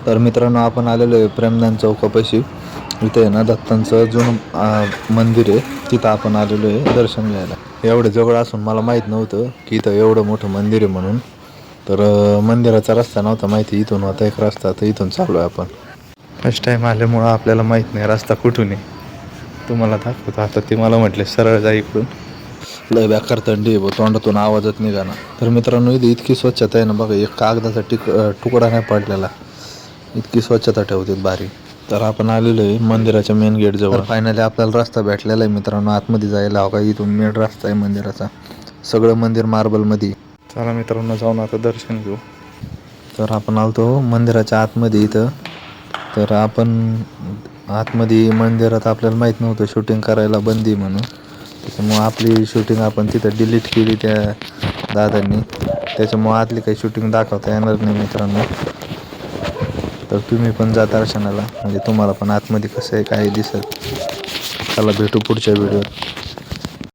तर मित्रांनो, आपण आलेलो आहे प्रेमदान चौकापाशी. इथे आहे ना दत्तांचं जुनं मंदिर आहे, तिथं आपण आलेलो आहे दर्शन घ्यायला. एवढं जवळ असून मला माहीत नव्हतं की इथं एवढं मोठं मंदिर आहे म्हणून. तर मंदिराचा रस्ता नव्हता माहिती, इथून होता एक रस्ता, तर इथून चालू आहे आपण. फर्स्ट टाईम आल्यामुळं आपल्याला माहीत नाही रस्ता कुठून आहे. तुम्हाला दाखवतो आता. ते मला म्हटले सरळ जा इकडून. लय बेकार थंडी आहे, तोंडातून आवाजच निघाना. तर मित्रांनो, इथे इतकी स्वच्छता आहे ना बघा, एक कागदाचा तुकडा नाही पडलेला, इतकी स्वच्छता ठेवतात भारी. तर आपण आलेलो आहे मंदिराच्या मेन गेट जवळ. फायनली आपल्याला रस्ता भेटलेला आहे मित्रांनो, आतमध्ये जायला. हो का, इथून मेन रस्ता आहे मंदिराचा. सगळं मंदिर मार्बलमध्ये. चला मित्रांनो, जाऊन आता दर्शन घेऊ. तर आपण आलतो मंदिराच्या आतमध्ये इथं. तर आपण आतमध्ये मंदिरात आपल्याला माहीत नव्हतं शूटिंग करायला बंदी म्हणून, त्याच्यामुळं आपली शूटिंग आपण तिथं डिलीट केली त्या दादांनी. त्याच्यामुळं आतली काही शूटिंग दाखवता येणार नाही मित्रांनो. तर तुम्ही पण जा दर्शनाला, म्हणजे तुम्हाला पण आतमध्ये कसं आहे काय दिसेल. चला भेटू पुढच्या व्हिडिओत.